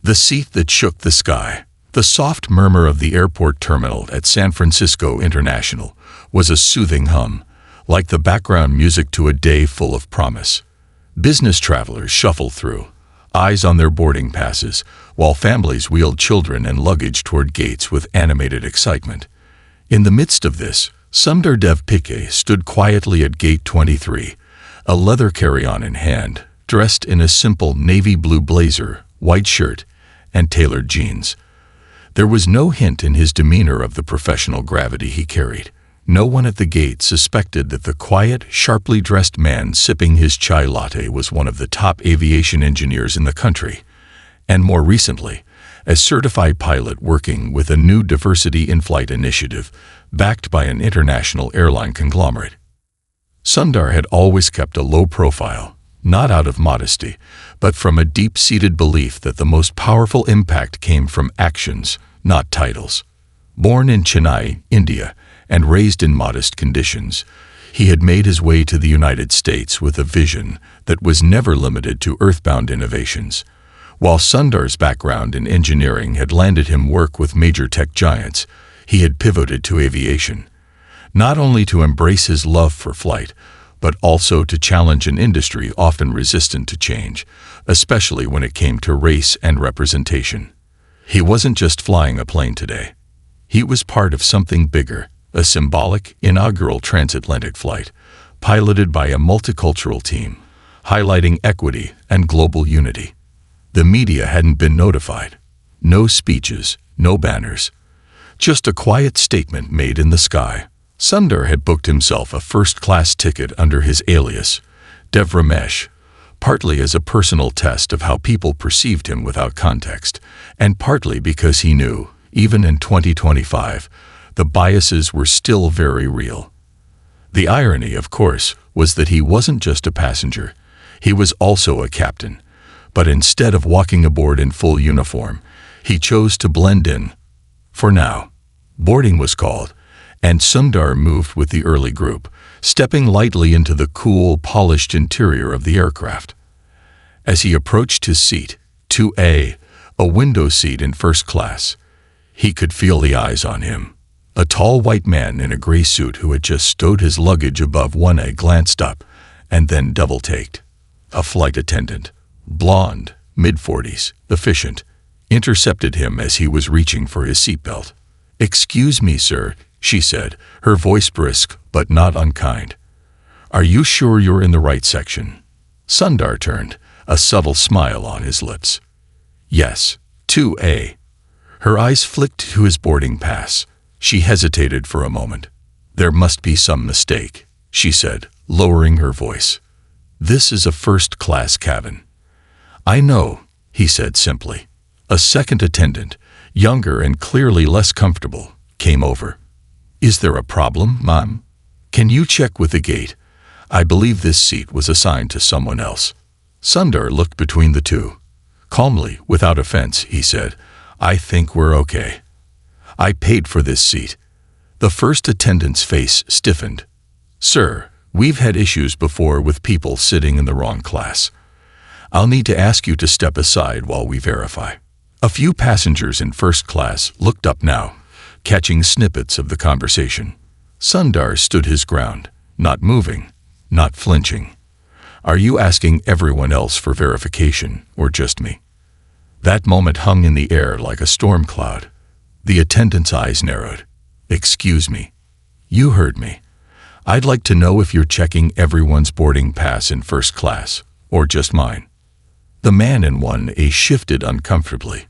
The seat that shook the sky, the soft murmur of the airport terminal at San Francisco International, was a soothing hum, like the background music to a day full of promise. Business travelers shuffled through, eyes on their boarding passes, while families wheeled children and luggage toward gates with animated excitement. In the midst of this, Sundar Dev Piquet stood quietly at gate 23, a leather carry-on in hand, dressed in a simple navy blue blazer, white shirt, and tailored jeans. There was no hint in his demeanor of the professional gravity he carried. No one at the gate suspected that the quiet, sharply dressed man sipping his chai latte was one of the top aviation engineers in the country, and more recently, a certified pilot working with a new diversity in-flight initiative backed by an international airline conglomerate. Sundar had always kept a low profile, not out of modesty, but from a deep-seated belief that the most powerful impact came from actions, not titles. Born in Chennai, India, and raised in modest conditions, he had made his way to the United States with a vision that was never limited to earthbound innovations. While Sundar's background in engineering had landed him work with major tech giants, he had pivoted to aviation, not only to embrace his love for flight, but also to challenge an industry often resistant to change, especially when it came to race and representation. He wasn't just flying a plane today. He was part of something bigger, a symbolic, inaugural transatlantic flight, piloted by a multicultural team, highlighting equity and global unity. The media hadn't been notified. No speeches, no banners. Just a quiet statement made in the sky. Sundar had booked himself a first-class ticket under his alias, Dev Ramesh, partly as a personal test of how people perceived him without context, and partly because he knew, even in 2025, the biases were still very real. The irony, of course, was that he wasn't just a passenger. He was also a captain. But instead of walking aboard in full uniform, he chose to blend in. For now, boarding was called, and Sundar moved with the early group, stepping lightly into the cool, polished interior of the aircraft. As he approached his seat, 2A, a window seat in first class, he could feel the eyes on him. A tall white man in a gray suit who had just stowed his luggage above 1A glanced up and then double-taked. A flight attendant, blonde, mid-40s, efficient, intercepted him as he was reaching for his seatbelt. "Excuse me, sir," she said, her voice brisk but not unkind. "Are you sure you're in the right section?" Sundar turned, a subtle smile on his lips. "Yes, 2A." Her eyes flicked to his boarding pass. She hesitated for a moment. "There must be some mistake," she said, lowering her voice. "This is a first-class cabin." "I know," he said simply. A second attendant, younger and clearly less comfortable, came over. "Is there a problem, ma'am? Can you check with the gate? I believe this seat was assigned to someone else." Sundar looked between the two. Calmly, without offense, he said, "I think we're okay. I paid for this seat." The first attendant's face stiffened. "Sir, we've had issues before with people sitting in the wrong class. I'll need to ask you to step aside while we verify." A few passengers in first class looked up now, catching snippets of the conversation. Sundar stood his ground, not moving, not flinching. "Are you asking everyone else for verification, or just me?" That moment hung in the air like a storm cloud. The attendant's eyes narrowed. "Excuse me. You heard me. I'd like to know if you're checking everyone's boarding pass in first class, or just mine." The man in 1A shifted uncomfortably.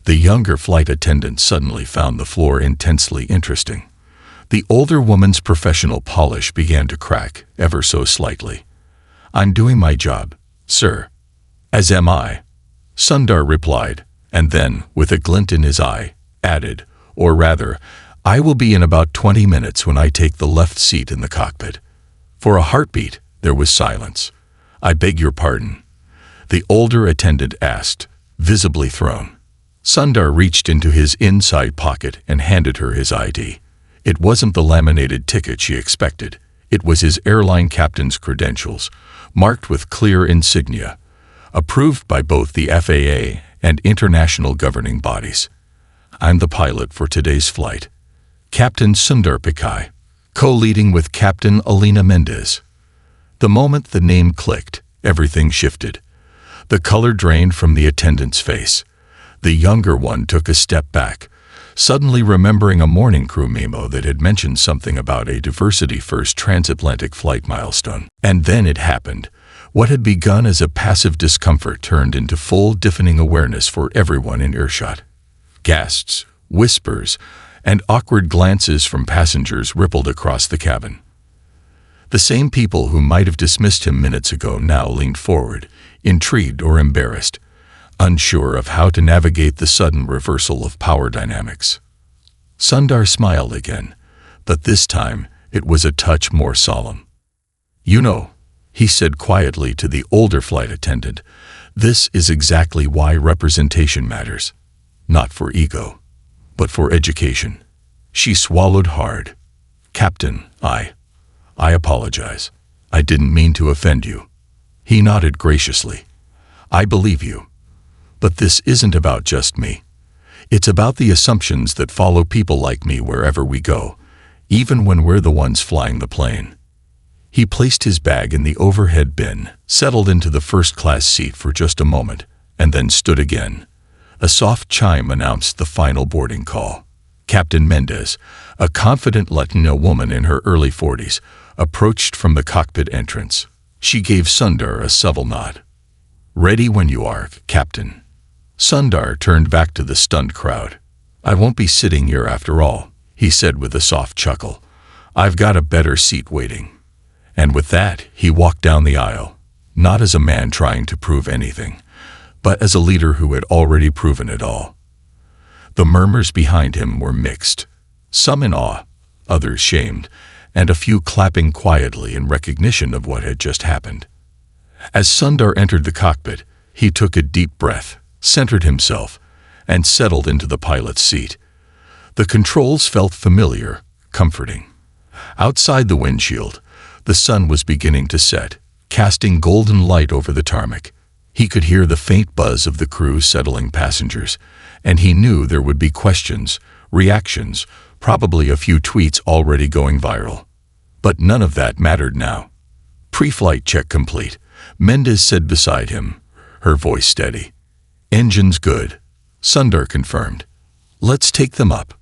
The younger flight attendant suddenly found the floor intensely interesting. The older woman's professional polish began to crack, ever so slightly. "I'm doing my job, sir." "As am I," Sundar replied, and then, with a glint in his eye, added, "Or rather, I will be in about 20 minutes when I take the left seat in the cockpit." For a heartbeat, there was silence. "I beg your pardon?" the older attendant asked, visibly thrown. Sundar reached into his inside pocket and handed her his ID. It wasn't the laminated ticket she expected. It was his airline captain's credentials, marked with clear insignia, approved by both the FAA and international governing bodies. I'm the pilot for today's flight. Captain Sundar Pichai, co-leading with Captain Alina Mendez. The moment the name clicked, everything shifted. The color drained from the attendant's face. The younger one took a step back, suddenly remembering a morning crew memo that had mentioned something about a diversity-first transatlantic flight milestone. And then it happened. What had begun as a passive discomfort turned into full, deafening awareness for everyone in earshot. Gasps, whispers, and awkward glances from passengers rippled across the cabin. The same people who might have dismissed him minutes ago now leaned forward, intrigued or embarrassed, unsure of how to navigate the sudden reversal of power dynamics. Sundar smiled again, but this time it was a touch more solemn. "You know," he said quietly to the older flight attendant, "this is exactly why representation matters. Not for ego, but for education." She swallowed hard. "Captain, I apologize. I didn't mean to offend you." He nodded graciously. "I believe you. But this isn't about just me. It's about the assumptions that follow people like me wherever we go, even when we're the ones flying the plane." He placed his bag in the overhead bin, settled into the first-class seat for just a moment, and then stood again. A soft chime announced the final boarding call. Captain Mendez, a confident Latino woman in her early 40s, approached from the cockpit entrance. She gave Sundar a subtle nod. "Ready when you are, Captain." Sundar turned back to the stunned crowd. "I won't be sitting here after all," he said with a soft chuckle. "I've got a better seat waiting." And with that, he walked down the aisle, not as a man trying to prove anything, but as a leader who had already proven it all. The murmurs behind him were mixed, some in awe, others shamed, and a few clapping quietly in recognition of what had just happened. As Sundar entered the cockpit, he took a deep breath, centered himself, and settled into the pilot's seat. The controls felt familiar, comforting. Outside the windshield, the sun was beginning to set, casting golden light over the tarmac. He could hear the faint buzz of the crew settling passengers, and he knew there would be questions, reactions, probably a few tweets already going viral. But none of that mattered now. "Pre-flight check complete," Mendez said beside him, her voice steady. "Engines good," Sundar confirmed. "Let's take them up."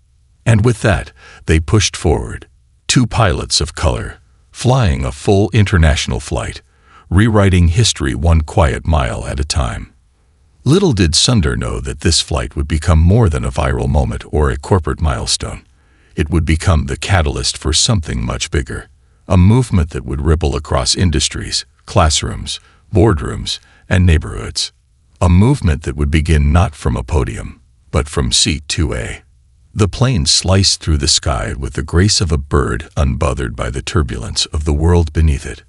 And with that, they pushed forward, two pilots of color, flying a full international flight, rewriting history one quiet mile at a time. Little did Sundar know that this flight would become more than a viral moment or a corporate milestone. It would become the catalyst for something much bigger, a movement that would ripple across industries, classrooms, boardrooms, and neighborhoods. A movement that would begin not from a podium, but from seat 2A. The plane sliced through the sky with the grace of a bird unbothered by the turbulence of the world beneath it.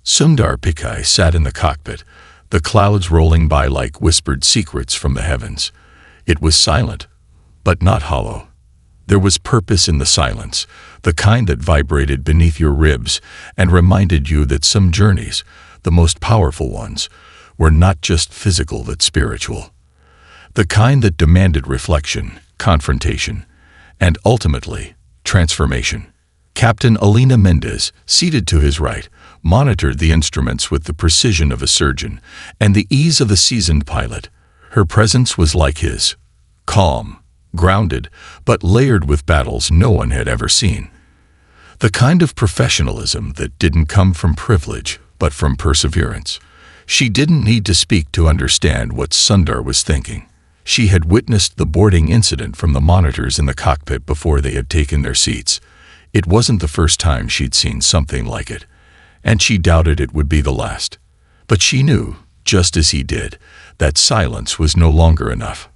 Sundar Pichai sat in the cockpit, the clouds rolling by like whispered secrets from the heavens. It was silent, but not hollow. There was purpose in the silence, the kind that vibrated beneath your ribs and reminded you that some journeys, the most powerful ones, were not just physical but spiritual. The kind that demanded reflection, confrontation, and ultimately, transformation. Captain Alina Mendez, seated to his right, monitored the instruments with the precision of a surgeon and the ease of a seasoned pilot. Her presence was like his, calm, grounded, but layered with battles no one had ever seen. The kind of professionalism that didn't come from privilege, but from perseverance. She didn't need to speak to understand what Sundar was thinking. She had witnessed the boarding incident from the monitors in the cockpit before they had taken their seats. It wasn't the first time she'd seen something like it, and she doubted it would be the last. But she knew, just as he did, that silence was no longer enough.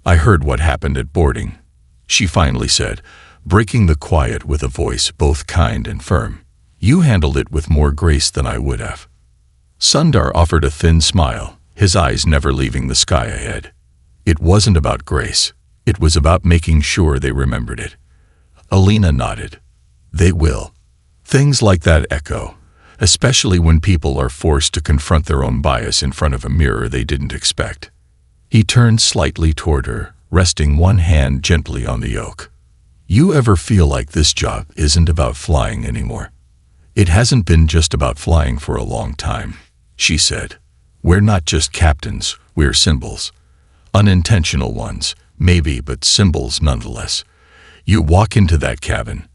"I heard what happened at boarding," she finally said, breaking the quiet with a voice both kind and firm. "You handled it with more grace than I would have." Sundar offered a thin smile, his eyes never leaving the sky ahead. It wasn't about grace. It was about making sure they remembered it. Alina nodded. "They will." Things like that echo, especially when people are forced to confront their own bias in front of a mirror they didn't expect. He turned slightly toward her, resting one hand gently on the yoke. "You ever feel like this job isn't about flying anymore?" "It hasn't been just about flying for a long time," she said. "We're not just captains, we're symbols. Unintentional ones, maybe, but symbols nonetheless. You walk into that cabin,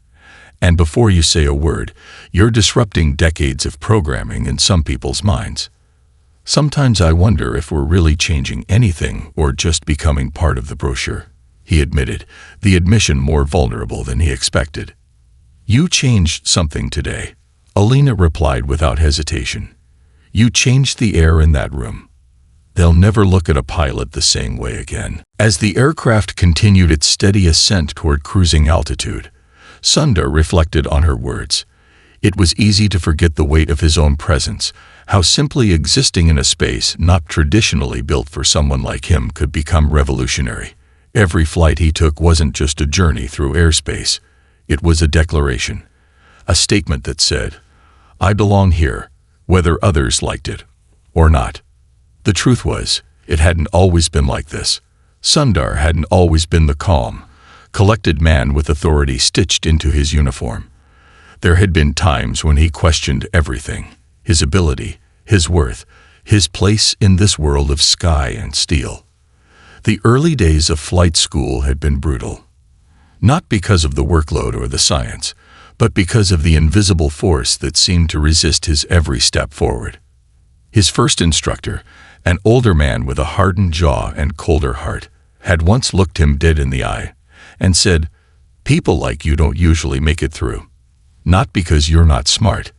and before you say a word, you're disrupting decades of programming in some people's minds. Sometimes I wonder if we're really changing anything or just becoming part of the brochure," he admitted, the admission more vulnerable than he expected. "You changed something today," Alina replied without hesitation. "You changed the air in that room. They'll never look at a pilot the same way again." As the aircraft continued its steady ascent toward cruising altitude, Sundar reflected on her words. It was easy to forget the weight of his own presence, how simply existing in a space not traditionally built for someone like him could become revolutionary. Every flight he took wasn't just a journey through airspace. It was a declaration, a statement that said, "I belong here, whether others liked it or not." The truth was, it hadn't always been like this. Sundar hadn't always been the calm, collected man with authority stitched into his uniform. There had been times when he questioned everything, his ability, his worth, his place in this world of sky and steel. The early days of flight school had been brutal. Not because of the workload or the science, but because of the invisible force that seemed to resist his every step forward. His first instructor, an older man with a hardened jaw and colder heart, had once looked him dead in the eye and said, "People like you don't usually make it through. Not because you're not smart,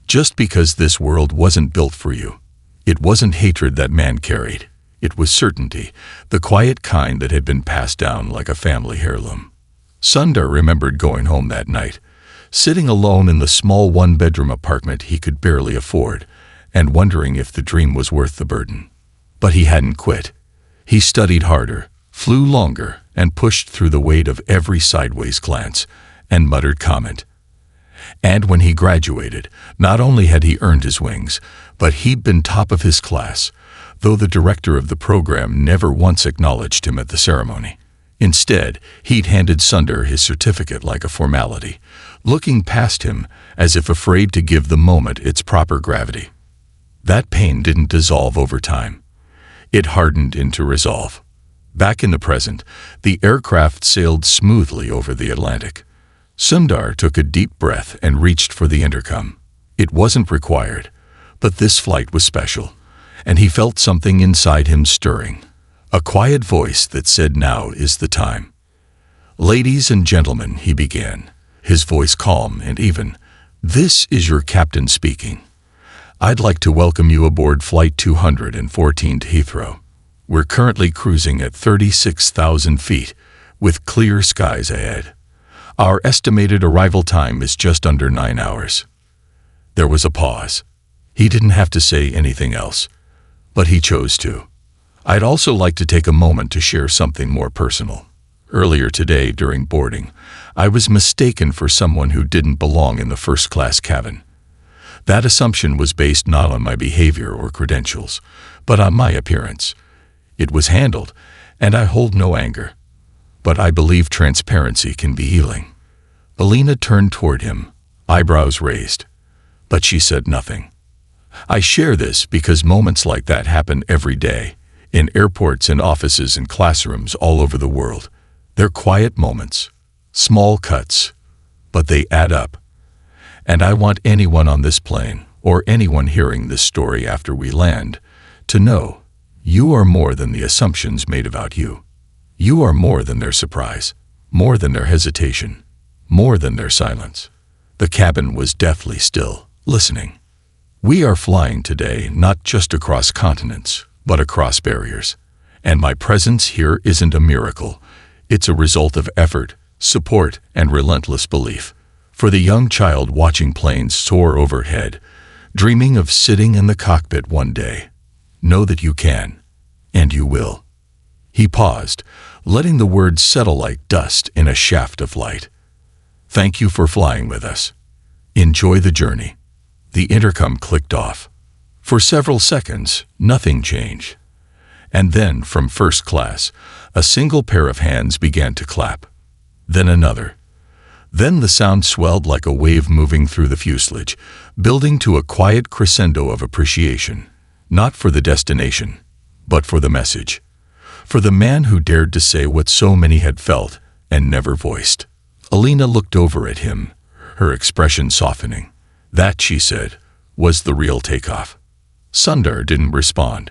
just because this world wasn't built for you." It wasn't hatred that man carried. It was certainty, the quiet kind that had been passed down like a family heirloom. Sundar remembered going home that night, sitting alone in the small one-bedroom apartment he could barely afford, and wondering if the dream was worth the burden. But he hadn't quit. He studied harder, flew longer, and pushed through the weight of every sideways glance and muttered comment. And when he graduated, not only had he earned his wings, but he'd been top of his class, though the director of the program never once acknowledged him at the ceremony. Instead, he'd handed Sundar his certificate like a formality, looking past him as if afraid to give the moment its proper gravity. That pain didn't dissolve over time. It hardened into resolve. Back in the present, the aircraft sailed smoothly over the Atlantic. Sundar took a deep breath and reached for the intercom. It wasn't required, but this flight was special, and he felt something inside him stirring. A quiet voice that said, "Now is the time." "Ladies and gentlemen," he began, his voice calm and even, "this is your captain speaking. I'd like to welcome you aboard Flight 214 to Heathrow. We're currently cruising at 36,000 feet, with clear skies ahead. Our estimated arrival time is just under 9 hours. There was a pause. He didn't have to say anything else, but he chose to. I'd also like to take a moment to share something more personal. Earlier today, during boarding, I was mistaken for someone who didn't belong in the first-class cabin. That assumption was based not on my behavior or credentials, but on my appearance. It was handled, and I hold no anger. But I believe transparency can be healing." Alina turned toward him, eyebrows raised, but she said nothing. "I share this because moments like that happen every day, in airports and offices and classrooms all over the world. They're quiet moments, small cuts, but they add up. And I want anyone on this plane, or anyone hearing this story after we land, to know you are more than the assumptions made about you. You are more than their surprise, more than their hesitation, more than their silence." The cabin was deathly still, listening. "We are flying today not just across continents, but across barriers. And my presence here isn't a miracle. It's a result of effort, support, and relentless belief. For the young child watching planes soar overhead, dreaming of sitting in the cockpit one day, know that you can, and you will." He paused, letting the words settle like dust in a shaft of light. "Thank you for flying with us. Enjoy the journey." The intercom clicked off. For several seconds, nothing changed. And then, from first class, a single pair of hands began to clap. Then another. Then the sound swelled like a wave moving through the fuselage, building to a quiet crescendo of appreciation, not for the destination, but for the message. For the man who dared to say what so many had felt and never voiced. Alina looked over at him, her expression softening. That, she said, was the real takeoff. Sundar didn't respond.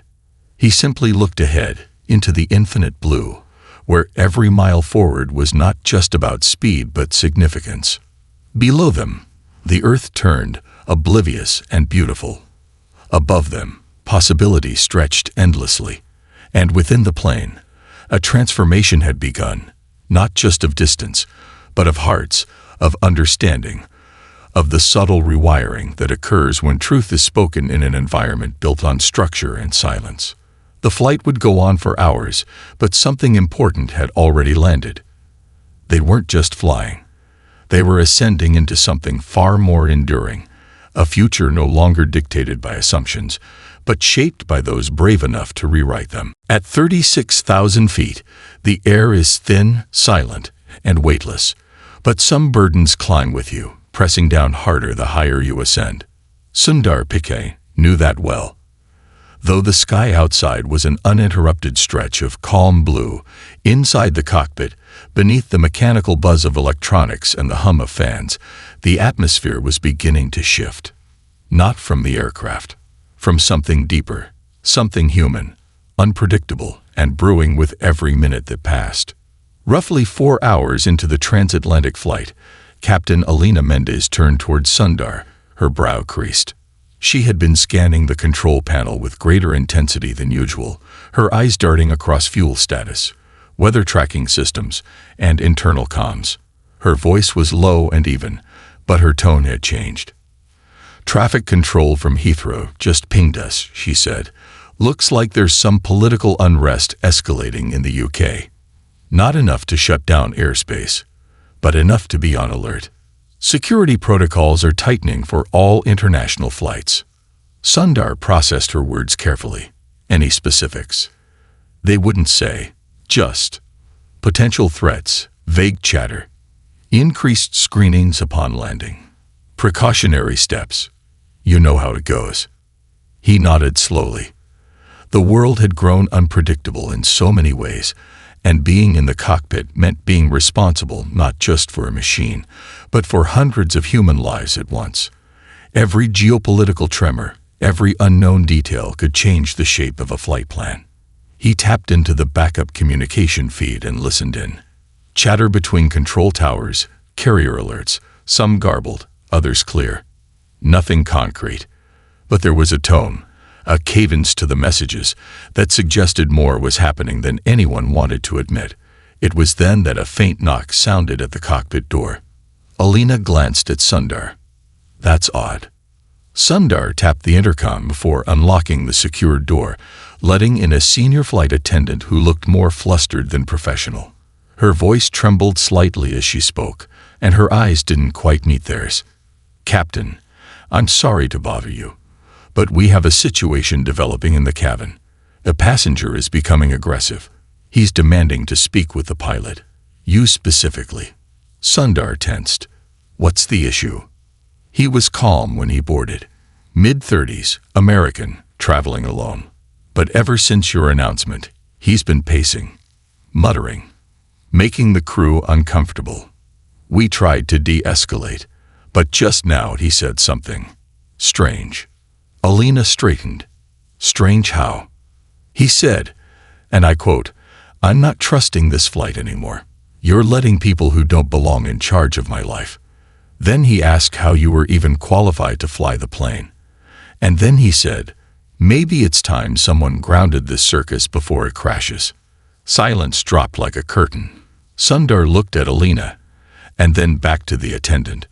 He simply looked ahead, into the infinite blue, where every mile forward was not just about speed but significance. Below them, the earth turned, oblivious and beautiful. Above them, possibility stretched endlessly. And within the plane, a transformation had begun, not just of distance, but of hearts, of understanding, of the subtle rewiring that occurs when truth is spoken in an environment built on structure and silence. The flight would go on for hours, but something important had already landed. They weren't just flying. They were ascending into something far more enduring, a future no longer dictated by assumptions, but shaped by those brave enough to rewrite them. At 36,000 feet, the air is thin, silent, and weightless, but some burdens climb with you, pressing down harder the higher you ascend. Sundar Pichai knew that well. Though the sky outside was an uninterrupted stretch of calm blue, inside the cockpit, beneath the mechanical buzz of electronics and the hum of fans, the atmosphere was beginning to shift. Not from the aircraft, from something deeper, something human, unpredictable, and brewing with every minute that passed. Roughly 4 hours into the transatlantic flight, Captain Alina Mendez turned towards Sundar, her brow creased. She had been scanning the control panel with greater intensity than usual, her eyes darting across fuel status, weather tracking systems, and internal comms. Her voice was low and even, but her tone had changed. "Traffic control from Heathrow just pinged us," she said. "Looks like there's some political unrest escalating in the UK. Not enough to shut down airspace, but enough to be on alert. Security protocols are tightening for all international flights." Sundar processed her words carefully. Any specifics? They wouldn't say. Just potential threats, vague chatter, increased screenings upon landing, precautionary steps. You know how it goes. He nodded slowly. The world had grown unpredictable in so many ways, and being in the cockpit meant being responsible not just for a machine, but for hundreds of human lives at once. Every geopolitical tremor, every unknown detail could change the shape of a flight plan. He tapped into the backup communication feed and listened in. Chatter between control towers, carrier alerts, some garbled, others clear. Nothing concrete, but there was a tone, a cadence to the messages that suggested more was happening than anyone wanted to admit. It was then that a faint knock sounded at the cockpit door. Alina glanced at Sundar. "That's odd." Sundar tapped the intercom before unlocking the secured door, letting in a senior flight attendant who looked more flustered than professional. Her voice trembled slightly as she spoke, and her eyes didn't quite meet theirs. "Captain, I'm sorry to bother you, but we have a situation developing in the cabin. A passenger is becoming aggressive. He's demanding to speak with the pilot. You specifically." Sundar tensed. "What's the issue?" He was calm when he boarded. Mid-30s, American, traveling alone. But ever since your announcement, he's been pacing, muttering, making the crew uncomfortable. We tried to de-escalate, but just now he said something strange. Alina straightened. "Strange how?" He said, and I quote, "I'm not trusting this flight anymore. You're letting people who don't belong in charge of my life." Then he asked how you were even qualified to fly the plane. And then he said, "Maybe it's time someone grounded this circus before it crashes." Silence dropped like a curtain. Sundar looked at Alina, and then back to the attendant.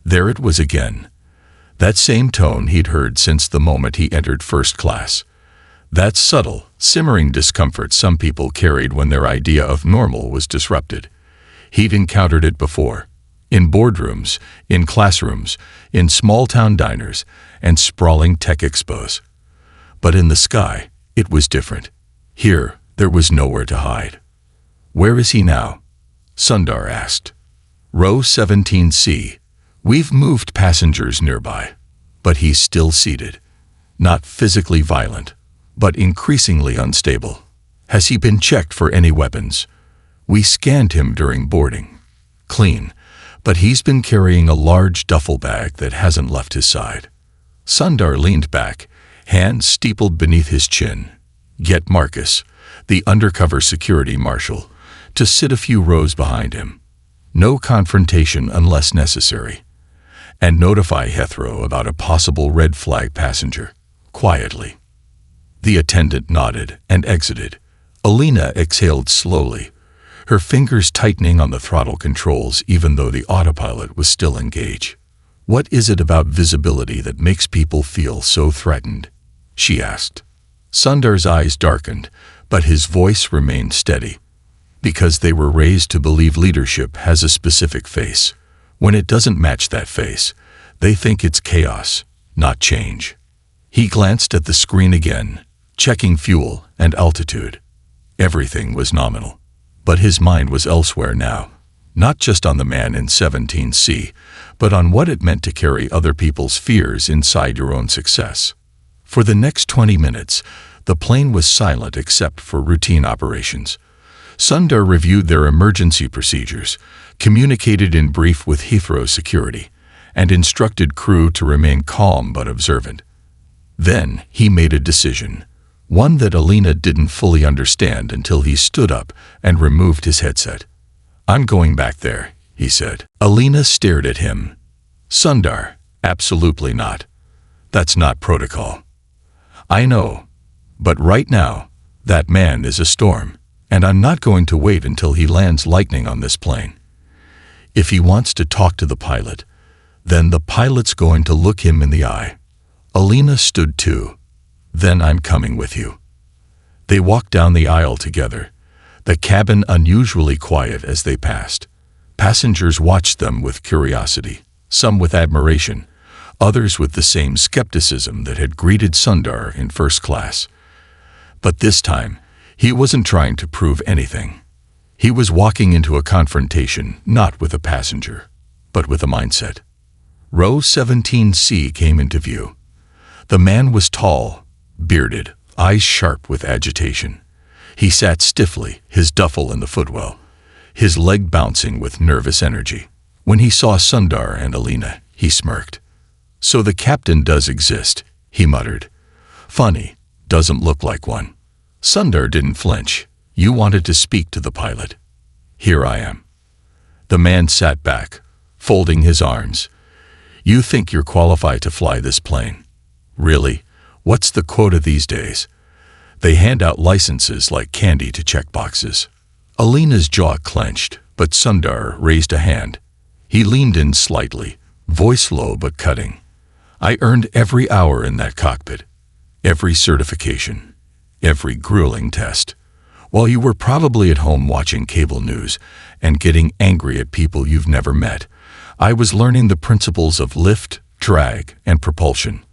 There it was again. That same tone he'd heard since the moment he entered first class. That subtle, simmering discomfort some people carried when their idea of normal was disrupted. He'd encountered it before. In boardrooms, in classrooms, in small-town diners, and sprawling tech expos. But in the sky, it was different. Here, there was nowhere to hide. "Where is he now?" Sundar asked. "Row 17C. We've moved passengers nearby, but he's still seated. Not physically violent, but increasingly unstable. Has he been checked for any weapons? We scanned him during boarding. Clean, but he's been carrying a large duffel bag that hasn't left his side." Sundar leaned back, hands steepled beneath his chin. "Get Marcus, the undercover security marshal, to sit a few rows behind him. No confrontation unless necessary. And notify Hethro about a possible red flag passenger, quietly." The attendant nodded and exited. Alina exhaled slowly, her fingers tightening on the throttle controls even though the autopilot was still engaged. "What is it about visibility that makes people feel so threatened?" she asked. Sundar's eyes darkened, but his voice remained steady. "Because they were raised to believe leadership has a specific face. When it doesn't match that face, they think it's chaos, not change." He glanced at the screen again, checking fuel and altitude. Everything was nominal, but his mind was elsewhere now, not just on the man in 17C, but on what it meant to carry other people's fears inside your own success. For the next 20 minutes, the plane was silent except for routine operations. Sundar reviewed their emergency procedures, communicated in brief with Heathrow security, and instructed crew to remain calm but observant. Then he made a decision, one that Alina didn't fully understand until he stood up and removed his headset. "I'm going back there," he said. Alina stared at him. "Sundar, absolutely not. That's not protocol." "I know, but right now, that man is a storm, and I'm not going to wait until he lands lightning on this plane. If he wants to talk to the pilot, then the pilot's going to look him in the eye." Alina stood too. "Then I'm coming with you." They walked down the aisle together, the cabin unusually quiet as they passed. Passengers watched them with curiosity, some with admiration, others with the same skepticism that had greeted Sundar in first class. But this time, he wasn't trying to prove anything. He was walking into a confrontation not with a passenger, but with a mindset. Row 17C came into view. The man was tall, bearded, eyes sharp with agitation. He sat stiffly, his duffel in the footwell, his leg bouncing with nervous energy. When he saw Sundar and Alina, he smirked. "So the captain does exist," he muttered. "Funny, doesn't look like one." Sundar didn't flinch. "You wanted to speak to the pilot. Here I am." The man sat back, folding his arms. "You think you're qualified to fly this plane? Really? What's the quota these days? They hand out licenses like candy to check boxes." Alina's jaw clenched, but Sundar raised a hand. He leaned in slightly, voice low but cutting. "I earned every hour in that cockpit, every certification, every grueling test, while you were probably at home watching cable news and getting angry at people you've never met. I was learning the principles of lift, drag, and propulsion.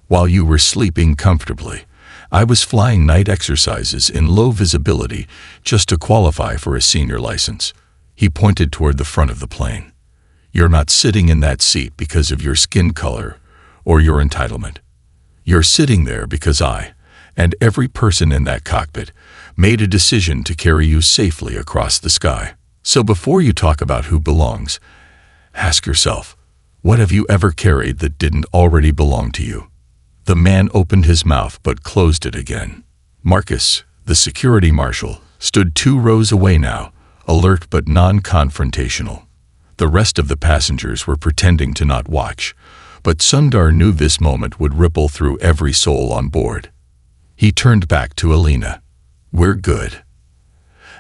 While you were sleeping comfortably, I was flying night exercises in low visibility just to qualify for a senior license." He pointed toward the front of the plane. "You're not sitting in that seat because of your skin color or your entitlement. You're sitting there because I, and every person in that cockpit, made a decision to carry you safely across the sky. So before you talk about who belongs, ask yourself, what have you ever carried that didn't already belong to you?" The man opened his mouth but closed it again. Marcus, the security marshal, stood 2 rows away now, alert but non-confrontational. The rest of the passengers were pretending to not watch, but Sundar knew this moment would ripple through every soul on board. He turned back to Alina. "We're good."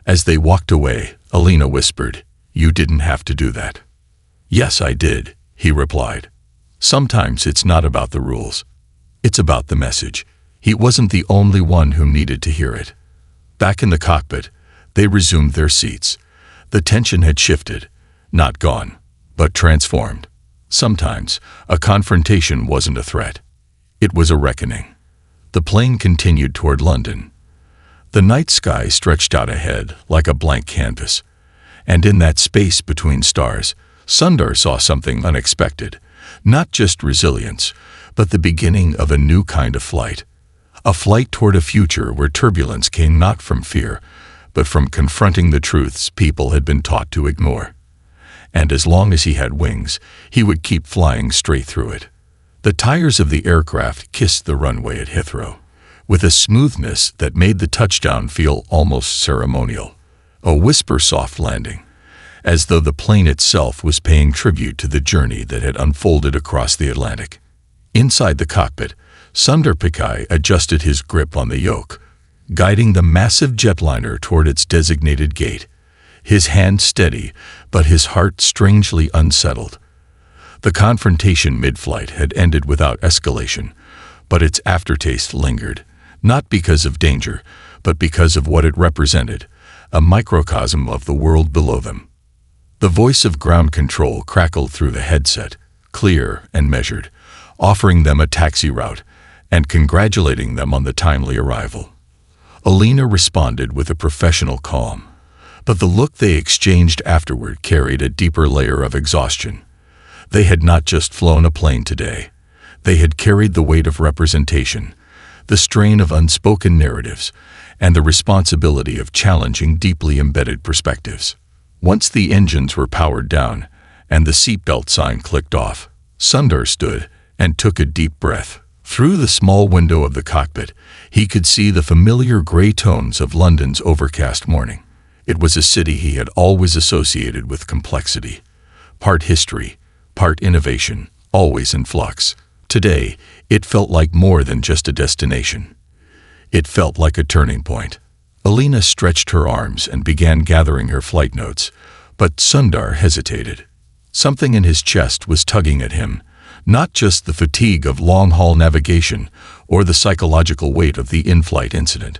As they walked away, Alina whispered, "You didn't have to do that." "Yes, I did," he replied. "Sometimes it's not about the rules. It's about the message." He wasn't the only one who needed to hear it. Back in the cockpit, they resumed their seats. The tension had shifted, not gone, but transformed. Sometimes, a confrontation wasn't a threat. It was a reckoning. The plane continued toward London. The night sky stretched out ahead like a blank canvas, and in that space between stars, Sundar saw something unexpected, not just resilience, but the beginning of a new kind of flight. A flight toward a future where turbulence came not from fear, but from confronting the truths people had been taught to ignore. And as long as he had wings, he would keep flying straight through it. The tires of the aircraft kissed the runway at Heathrow, with a smoothness that made the touchdown feel almost ceremonial. A whisper-soft landing, as though the plane itself was paying tribute to the journey that had unfolded across the Atlantic. Inside the cockpit, Sundar Pichai adjusted his grip on the yoke, guiding the massive jetliner toward its designated gate, his hand steady, but his heart strangely unsettled. The confrontation mid-flight had ended without escalation, but its aftertaste lingered, not because of danger, but because of what it represented, a microcosm of the world below them. The voice of ground control crackled through the headset, clear and measured, offering them a taxi route and congratulating them on the timely arrival. Alina responded with a professional calm, but the look they exchanged afterward carried a deeper layer of exhaustion. They had not just flown a plane today. They had carried the weight of representation, the strain of unspoken narratives, and the responsibility of challenging deeply embedded perspectives. Once the engines were powered down and the seatbelt sign clicked off, Sundar stood and took a deep breath. Through the small window of the cockpit, he could see the familiar gray tones of London's overcast morning. It was a city he had always associated with complexity, part history, part innovation, always in flux. Today, it felt like more than just a destination. It felt like a turning point. Alina stretched her arms and began gathering her flight notes, but Sundar hesitated. Something in his chest was tugging at him, not just the fatigue of long-haul navigation or the psychological weight of the in-flight incident,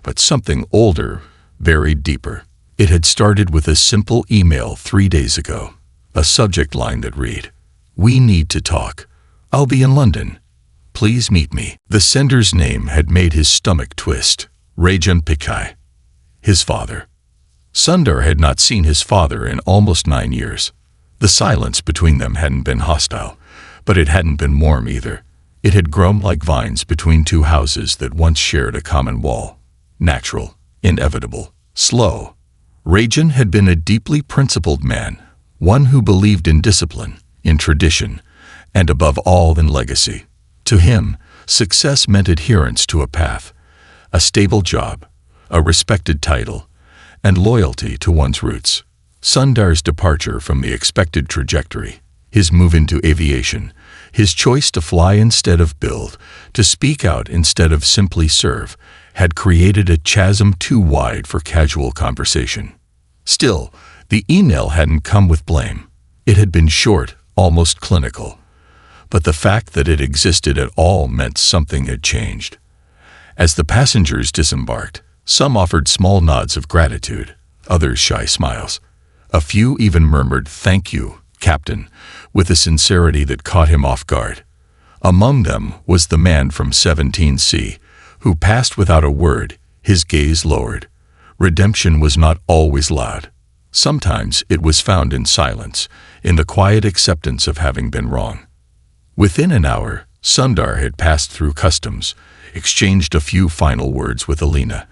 but something older, buried deeper. It had started with a simple email 3 days ago, a subject line that read, "We need to talk. I'll be in London. Please meet me." The sender's name had made his stomach twist. Rajan Pichai. His father. Sundar had not seen his father in almost 9 years. The silence between them hadn't been hostile, but it hadn't been warm either. It had grown like vines between two houses that once shared a common wall. Natural, inevitable, slow. Rajan had been a deeply principled man, one who believed in discipline, in tradition, and above all in legacy. To him, success meant adherence to a path, a stable job, a respected title, and loyalty to one's roots. Sundar's departure from the expected trajectory, his move into aviation, his choice to fly instead of build, to speak out instead of simply serve, had created a chasm too wide for casual conversation. Still, the email hadn't come with blame. It had been short, almost clinical. But the fact that it existed at all meant something had changed. As the passengers disembarked, some offered small nods of gratitude, others shy smiles. A few even murmured, "Thank you, Captain," with a sincerity that caught him off guard. Among them was the man from 17C, who passed without a word, his gaze lowered. Redemption was not always loud. Sometimes it was found in silence, in the quiet acceptance of having been wrong. Within an hour, Sundar had passed through customs, exchanged a few final words with Alina,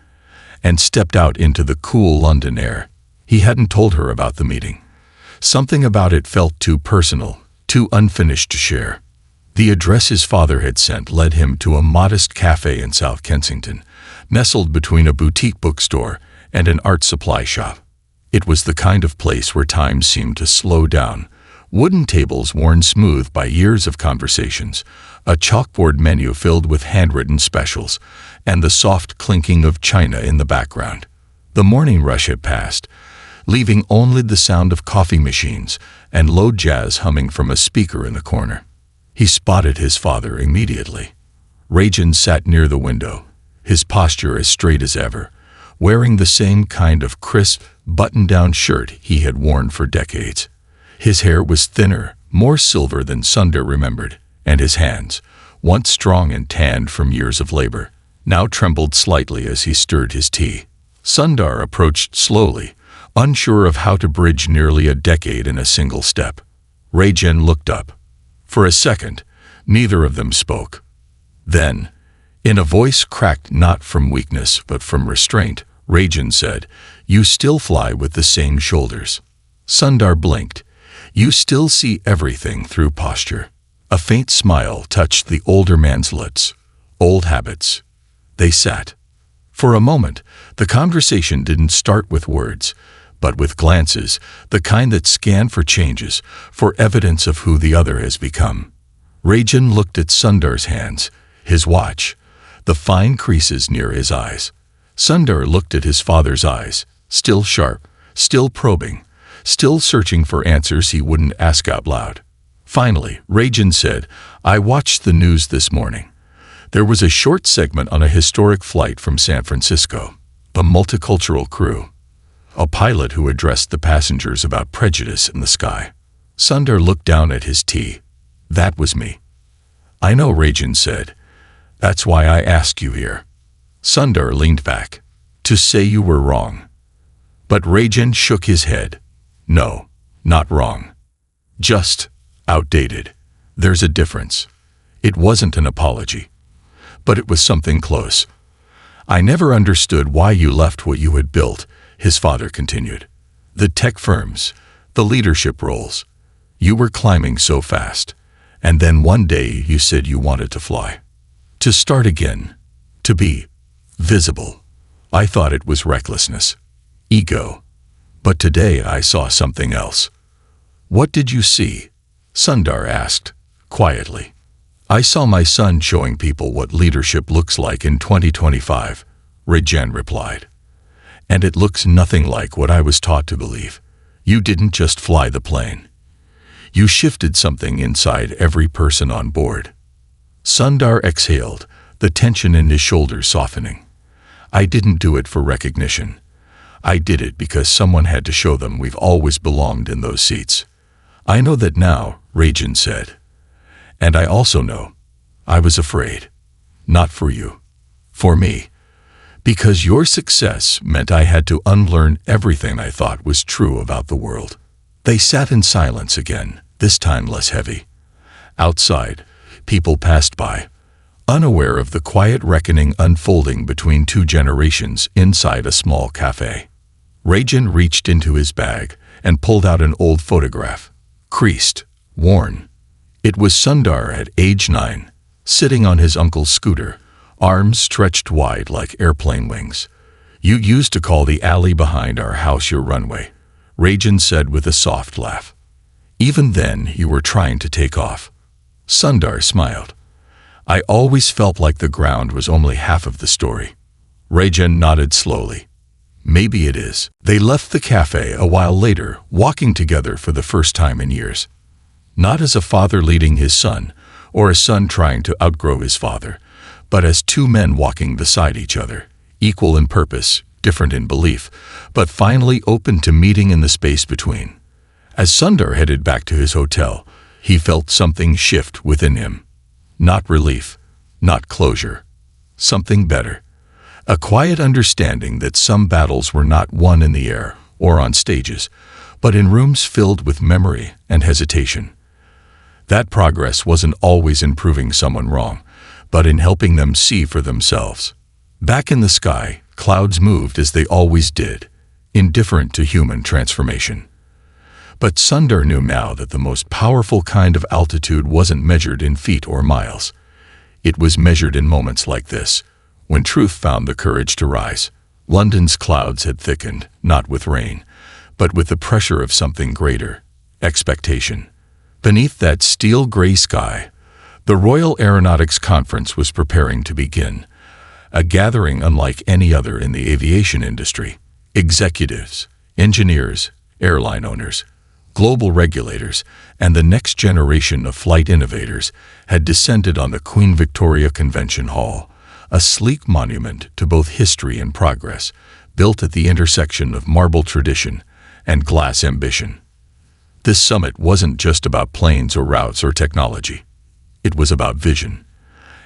and stepped out into the cool London air. He hadn't told her about the meeting. Something about it felt too personal, too unfinished to share. The address his father had sent led him to a modest cafe in South Kensington, nestled between a boutique bookstore and an art supply shop. It was the kind of place where time seemed to slow down, wooden tables worn smooth by years of conversations, a chalkboard menu filled with handwritten specials, and the soft clinking of china in the background. The morning rush had passed, leaving only the sound of coffee machines and low jazz humming from a speaker in the corner. He spotted his father immediately. Rajan sat near the window, his posture as straight as ever, wearing the same kind of crisp, button-down shirt he had worn for decades. His hair was thinner, more silver than Sundar remembered, and his hands, once strong and tanned from years of labor, now trembled slightly as he stirred his tea. Sundar approached slowly, unsure of how to bridge nearly a decade in a single step. Rajan looked up. For a second, neither of them spoke. Then, in a voice cracked not from weakness but from restraint, Rajan said, "You still fly with the same shoulders." Sundar blinked. "You still see everything through posture." A faint smile touched the older man's lips. Old habits. They sat. For a moment, the conversation didn't start with words, but with glances, the kind that scan for changes, for evidence of who the other has become. Rajan looked at Sundar's hands, his watch, the fine creases near his eyes. Sundar looked at his father's eyes, still sharp, still probing, still searching for answers he wouldn't ask out loud. Finally, Rajan said, "I watched the news this morning. There was a short segment on a historic flight from San Francisco, a multicultural crew. A pilot who addressed the passengers about prejudice in the sky." Sundar looked down at his tea. "That was me." "I know," Rajan said. "That's why I asked you here." Sundar leaned back. "To say you were wrong." But Rajan shook his head. "No, not wrong. Just outdated. There's a difference." It wasn't an apology, but it was something close. "I never understood why you left what you had built," his father continued. "The tech firms, the leadership roles. You were climbing so fast, and then one day you said you wanted to fly. To start again, to be visible. I thought it was recklessness, ego. But today I saw something else." "What did you see?" Sundar asked, quietly. "I saw my son showing people what leadership looks like in 2025, Rajan replied. "And it looks nothing like what I was taught to believe. You didn't just fly the plane. You shifted something inside every person on board." Sundar exhaled, the tension in his shoulders softening. "I didn't do it for recognition. I did it because someone had to show them we've always belonged in those seats." "I know that now," Rajan said. "And I also know I was afraid. Not for you. For me. Because your success meant I had to unlearn everything I thought was true about the world." They sat in silence again, this time less heavy. Outside, people passed by, unaware of the quiet reckoning unfolding between two generations inside a small cafe. Rajan reached into his bag and pulled out an old photograph, creased, worn. It was Sundar at age 9, sitting on his uncle's scooter, arms stretched wide like airplane wings. "You used to call the alley behind our house your runway," Rajan said with a soft laugh. "Even then you were trying to take off." Sundar smiled. "I always felt like the ground was only half of the story." Rajan nodded slowly. "Maybe it is." They left the cafe a while later, walking together for the first time in years. Not as a father leading his son, or a son trying to outgrow his father, but as two men walking beside each other, equal in purpose, different in belief, but finally open to meeting in the space between. As Sundar headed back to his hotel, he felt something shift within him. Not relief, not closure. Something better. A quiet understanding that some battles were not won in the air or on stages, but in rooms filled with memory and hesitation. That progress wasn't always in proving someone wrong, but in helping them see for themselves. Back in the sky, clouds moved as they always did, indifferent to human transformation. But Sundar knew now that the most powerful kind of altitude wasn't measured in feet or miles. It was measured in moments like this, when truth found the courage to rise. London's clouds had thickened, not with rain, but with the pressure of something greater, expectation. Beneath that steel-gray sky, the Royal Aeronautics Conference was preparing to begin, a gathering unlike any other in the aviation industry. Executives, engineers, airline owners, global regulators, and the next generation of flight innovators had descended on the Queen Victoria Convention Hall, a sleek monument to both history and progress, built at the intersection of marble tradition and glass ambition. This summit wasn't just about planes or routes or technology. It was about vision.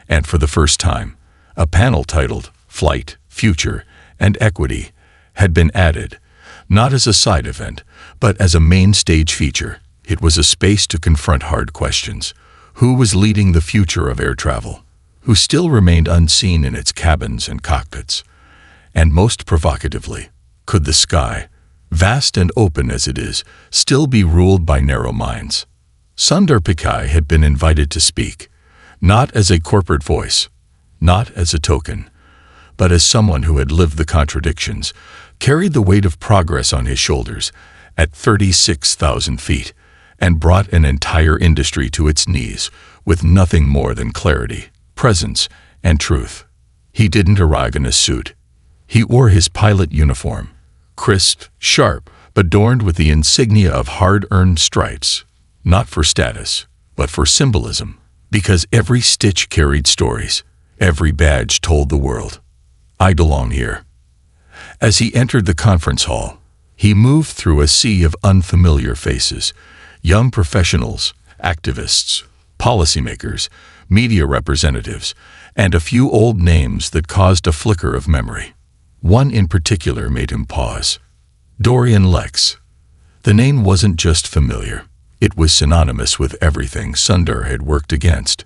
And for the first time, A panel titled Flight, Future, and Equity had been added, not as a side event, but as a main stage feature. It was a space to confront hard questions. Who was leading the future of air travel? Who still remained unseen in its cabins and cockpits? And most provocatively, could the sky, vast and open as it is, still be ruled by narrow minds? Sundar Pichai had been invited to speak, not as a corporate voice, not as a token, but as someone who had lived the contradictions, carried the weight of progress on his shoulders at 36,000 feet, and brought an entire industry to its knees with nothing more than clarity, presence, and truth. He didn't arrive in a suit. He wore his pilot uniform, crisp, sharp, adorned with the insignia of hard-earned stripes, not for status, but for symbolism, because every stitch carried stories, every badge told the world, I belong here. As he entered the conference hall, he moved through a sea of unfamiliar faces, young professionals, activists, policymakers, media representatives, and a few old names that caused a flicker of memory. One in particular made him pause. Dorian Lex. The name wasn't just familiar. It was synonymous with everything Sundar had worked against.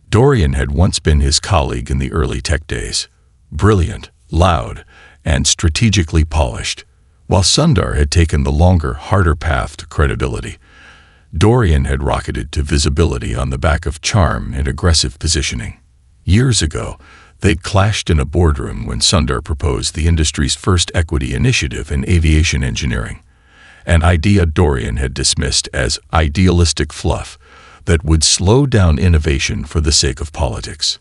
Dorian had once been his colleague in the early tech days. Brilliant, loud, and strategically polished. While Sundar had taken the longer, harder path to credibility, Dorian had rocketed to visibility on the back of charm and aggressive positioning. Years ago, they'd clashed in a boardroom when Sundar proposed the industry's first equity initiative in aviation engineering, an idea Dorian had dismissed as idealistic fluff that would slow down innovation for the sake of politics.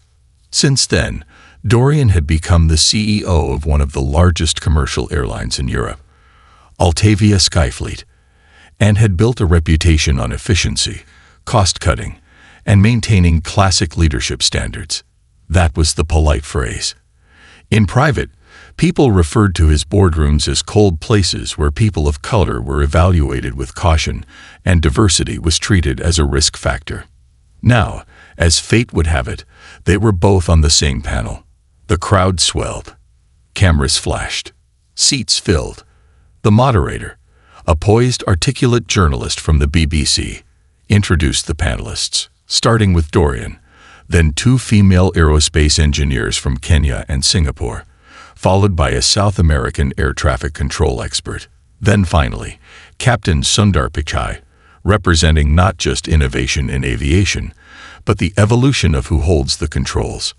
Since then, Dorian had become the CEO of one of the largest commercial airlines in Europe, Altavia Skyfleet, and had built a reputation on efficiency, cost-cutting, and maintaining classic leadership standards. That was the polite phrase. In private, people referred to his boardrooms as cold places where people of color were evaluated with caution and diversity was treated as a risk factor. Now, as fate would have it, they were both on the same panel. The crowd swelled. Cameras flashed. Seats filled. The moderator, a poised, articulate journalist from the BBC, introduced the panelists, starting with Dorian, then two female aerospace engineers from Kenya and Singapore, followed by a South American air traffic control expert. Then finally, Captain Sundar Pichai, representing not just innovation in aviation, but the evolution of who holds the controls.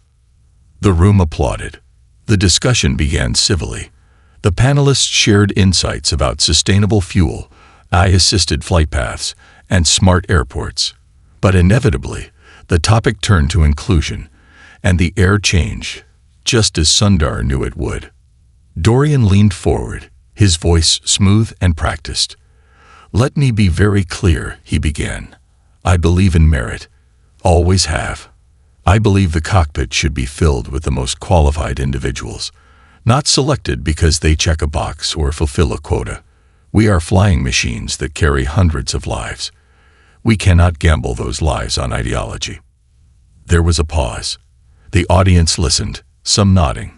The room applauded. The discussion began civilly. The panelists shared insights about sustainable fuel, AI-assisted flight paths, and smart airports. But inevitably, the topic turned to inclusion, and the air changed, just as Sundar knew it would. Dorian leaned forward, his voice smooth and practiced. "Let me be very clear," he began. "I believe in merit. Always have. I believe the cockpit should be filled with the most qualified individuals, not selected because they check a box or fulfill a quota. We are flying machines that carry hundreds of lives. We cannot gamble those lives on ideology." There was a pause. The audience listened, some nodding,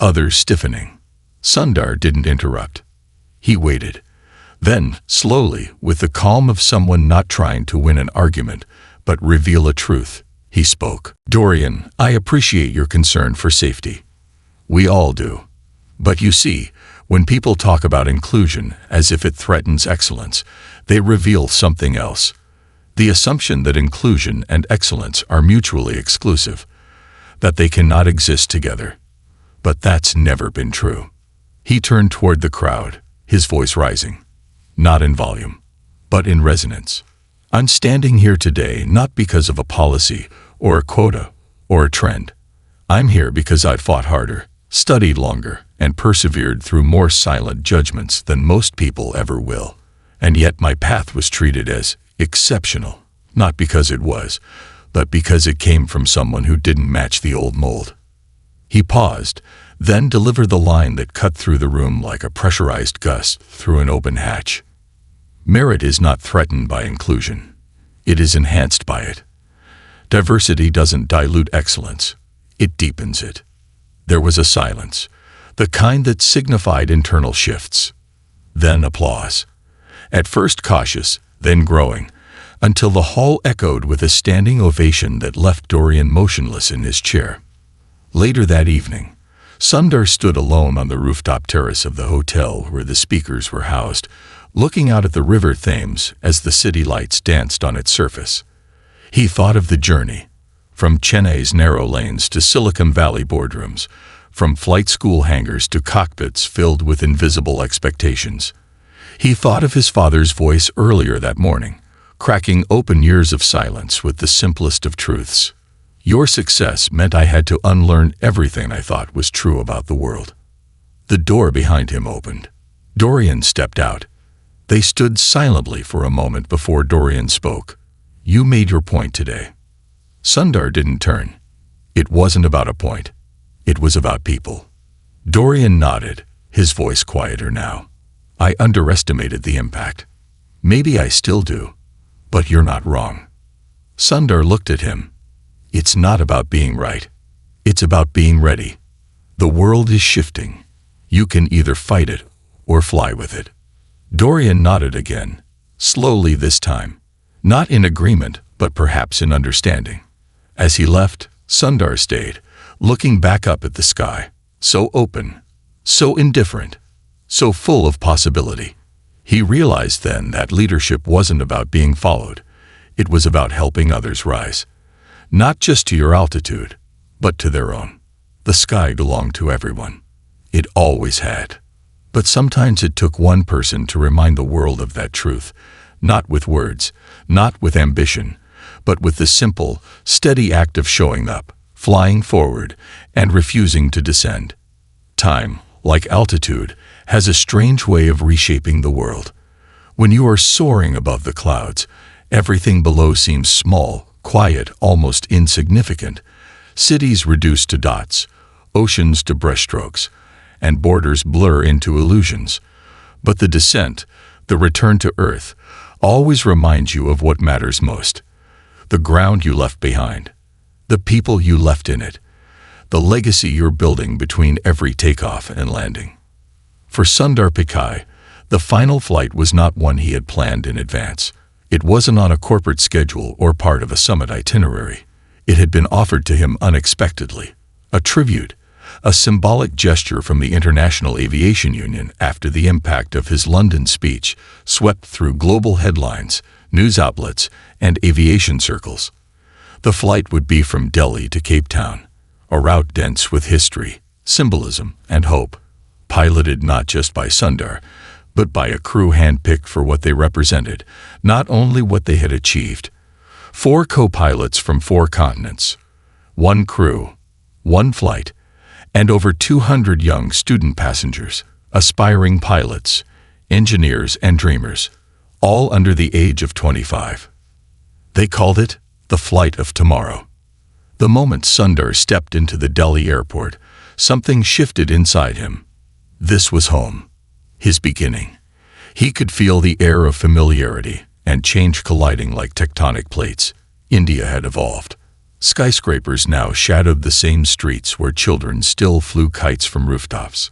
others stiffening. Sundar didn't interrupt. He waited. Then, slowly, with the calm of someone not trying to win an argument, but reveal a truth, he spoke. "Dorian, I appreciate your concern for safety. We all do. But you see, when people talk about inclusion as if it threatens excellence, they reveal something else. The assumption that inclusion and excellence are mutually exclusive, that they cannot exist together. But that's never been true." He turned toward the crowd, his voice rising, not in volume, but in resonance. "I'm standing here today not because of a policy or a quota or a trend. I'm here because I've fought harder, studied longer, and persevered through more silent judgments than most people ever will. And yet my path was treated as exceptional, not because it was, but because it came from someone who didn't match the old mold." He paused, then delivered the line that cut through the room like a pressurized gust through an open hatch. "Merit is not threatened by inclusion. It is enhanced by it. Diversity doesn't dilute excellence. it deepens it. There was a silence, the kind that signified internal shifts. Then applause. At first cautious, then growing, until the hall echoed with a standing ovation that left Dorian motionless in his chair. Later that evening, Sundar stood alone on the rooftop terrace of the hotel where the speakers were housed, looking out at the river Thames as the city lights danced on its surface. He thought of the journey, from Chennai's narrow lanes to Silicon Valley boardrooms, from flight school hangars to cockpits filled with invisible expectations. He thought of his father's voice earlier that morning, cracking open years of silence with the simplest of truths. Your success meant I had to unlearn everything I thought was true about the world. The door behind him opened. Dorian stepped out. They stood silently for a moment before Dorian spoke. You made your point today. Sundar didn't turn. It wasn't about a point. It was about people. Dorian nodded, his voice quieter now. I underestimated the impact. Maybe I still do, but you're not wrong. Sundar looked at him. It's not about being right. It's about being ready. The world is shifting. You can either fight it or fly with it. Dorian nodded again, slowly this time, not in agreement, but perhaps in understanding. As he left, Sundar stayed, looking back up at the sky, so open, so indifferent, so full of possibility. He realized then that leadership wasn't about being followed. It was about helping others rise. Not just to your altitude, but to their own. The sky belonged to everyone. It always had. But sometimes it took one person to remind the world of that truth, not with words, not with ambition, but with the simple, steady act of showing up, flying forward, and refusing to descend. Time, like altitude, has a strange way of reshaping the world. When you are soaring above the clouds, everything below seems small, quiet, almost insignificant. Cities reduced to dots, oceans to brushstrokes, and borders blur into illusions. But the descent, the return to earth, always reminds you of what matters most. The ground you left behind, the people you left in it, the legacy you're building between every takeoff and landing. For Sundar Pichai, the final flight was not one he had planned in advance. It wasn't on a corporate schedule or part of a summit itinerary. It had been offered to him unexpectedly. A tribute, a symbolic gesture from the International Aviation Union after the impact of his London speech swept through global headlines, news outlets, and aviation circles. The flight would be from Delhi to Cape Town, a route dense with history, symbolism, and hope, piloted not just by Sundar, but by a crew handpicked for what they represented, not only what they had achieved. 4 co-pilots from 4 continents, 1 crew, 1 flight, and over 200 young student passengers, aspiring pilots, engineers, and dreamers, all under the age of 25. They called it the Flight of Tomorrow. The moment Sundar stepped into the Delhi airport, something shifted inside him. This was home, his beginning. He could feel the air of familiarity and change colliding like tectonic plates. India had evolved. Skyscrapers now shadowed the same streets where children still flew kites from rooftops.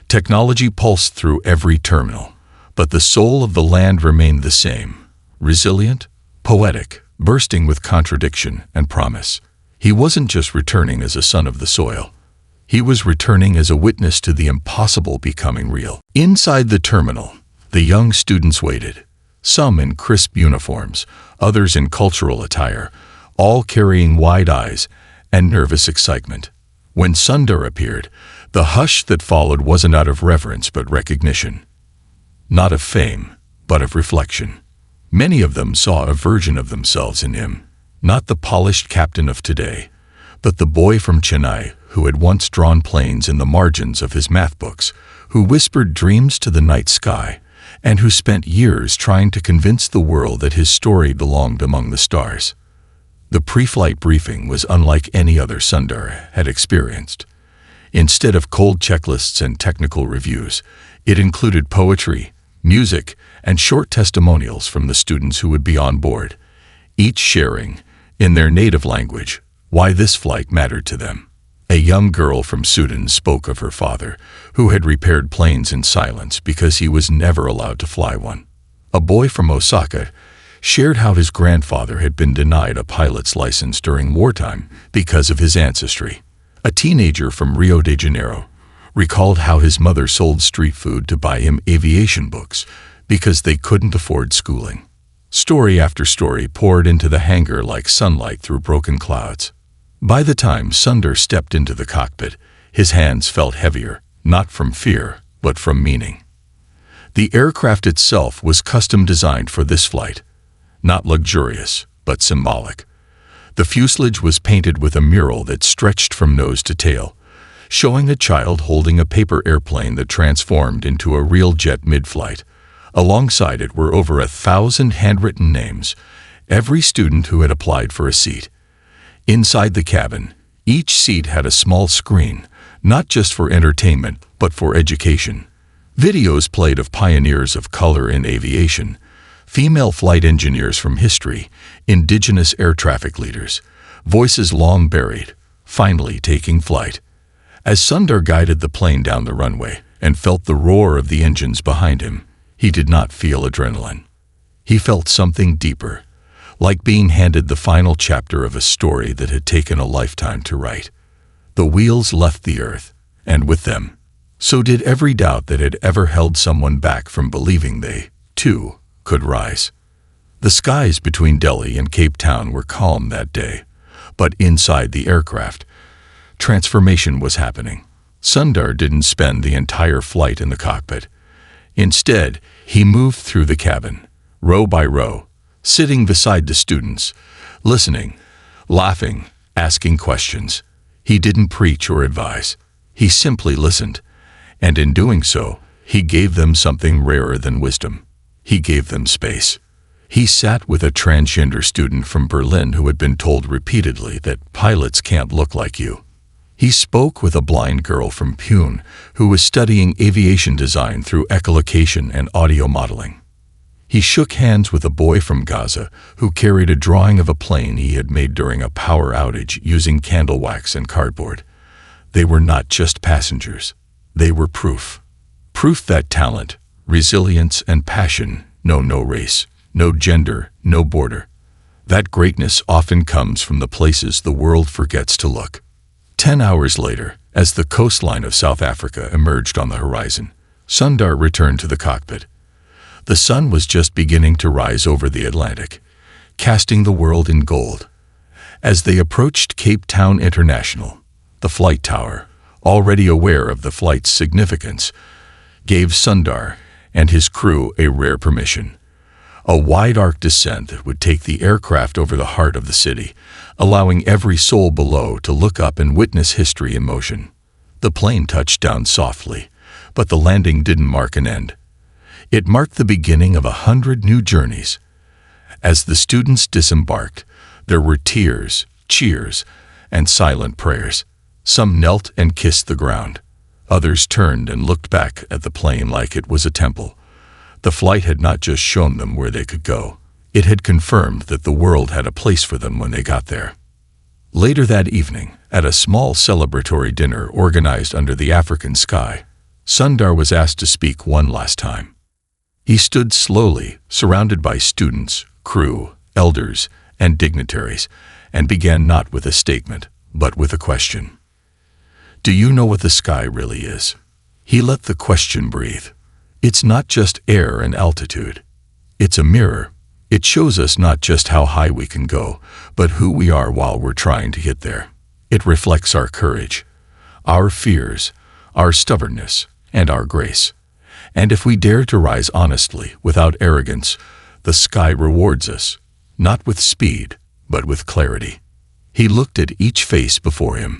Technology pulsed through every terminal, but the soul of the land remained the same, resilient, poetic, bursting with contradiction and promise. He wasn't just returning as a son of the soil. He was returning as a witness to the impossible becoming real. Inside the terminal, the young students waited, some in crisp uniforms, others in cultural attire, all carrying wide eyes and nervous excitement. When Sundar appeared, the hush that followed wasn't out of reverence but recognition. Not of fame, but of reflection. Many of them saw a version of themselves in him, not the polished captain of today, but the boy from Chennai who had once drawn planes in the margins of his math books, who whispered dreams to the night sky, and who spent years trying to convince the world that his story belonged among the stars. The pre-flight briefing was unlike any other Sundar had experienced. Instead of cold checklists and technical reviews, it included poetry, music, and short testimonials from the students who would be on board, each sharing, in their native language, why this flight mattered to them. A young girl from Sudan spoke of her father, who had repaired planes in silence because he was never allowed to fly one. A boy from Osaka shared how his grandfather had been denied a pilot's license during wartime because of his ancestry. A teenager from Rio de Janeiro recalled how his mother sold street food to buy him aviation books because they couldn't afford schooling. Story after story poured into the hangar like sunlight through broken clouds. By the time Sundar stepped into the cockpit, his hands felt heavier, not from fear, but from meaning. The aircraft itself was custom designed for this flight, not luxurious, but symbolic. The fuselage was painted with a mural that stretched from nose to tail, showing a child holding a paper airplane that transformed into a real jet mid-flight. Alongside it were over 1,000 handwritten names, every student who had applied for a seat. Inside the cabin, each seat had a small screen, not just for entertainment, but for education. Videos played of pioneers of color in aviation, female flight engineers from history, indigenous air traffic leaders, voices long buried, finally taking flight. As Sundar guided the plane down the runway and felt the roar of the engines behind him, he did not feel adrenaline. He felt something deeper, like being handed the final chapter of a story that had taken a lifetime to write. The wheels left the earth, and with them, so did every doubt that had ever held someone back from believing they, too, could rise. The skies between Delhi and Cape Town were calm that day, but inside the aircraft, transformation was happening. Sundar didn't spend the entire flight in the cockpit. Instead, he moved through the cabin, row by row, sitting beside the students, listening, laughing, asking questions. He didn't preach or advise. He simply listened, and in doing so, he gave them something rarer than wisdom. He gave them space. He sat with a transgender student from Berlin who had been told repeatedly that pilots can't look like you. He spoke with a blind girl from Pune who was studying aviation design through echolocation and audio modeling. He shook hands with a boy from Gaza who carried a drawing of a plane he had made during a power outage using candle wax and cardboard. They were not just passengers. They were proof. Proof that talent, resilience, and passion know no race, no gender, no border. That greatness often comes from the places the world forgets to look. 10 hours later, as the coastline of South Africa emerged on the horizon, Sundar returned to the cockpit. The sun was just beginning to rise over the Atlantic, casting the world in gold. As they approached Cape Town International, the flight tower, already aware of the flight's significance, gave Sundar and his crew a rare permission. A wide-arc descent that would take the aircraft over the heart of the city, allowing every soul below to look up and witness history in motion. The plane touched down softly, but the landing didn't mark an end. It marked the beginning of 100 new journeys. As the students disembarked, there were tears, cheers, and silent prayers. Some knelt and kissed the ground. Others turned and looked back at the plane like it was a temple. The flight had not just shown them where they could go. It had confirmed that the world had a place for them when they got there. Later that evening, at a small celebratory dinner organized under the African sky, Sundar was asked to speak one last time. He stood slowly, surrounded by students, crew, elders, and dignitaries, and began not with a statement, but with a question. Do you know what the sky really is? He let the question breathe. It's not just air and altitude. It's a mirror. It shows us not just how high we can go, but who we are while we're trying to get there. It reflects our courage, our fears, our stubbornness, and our grace. And if we dare to rise honestly, without arrogance, the sky rewards us, not with speed, but with clarity. He looked at each face before him,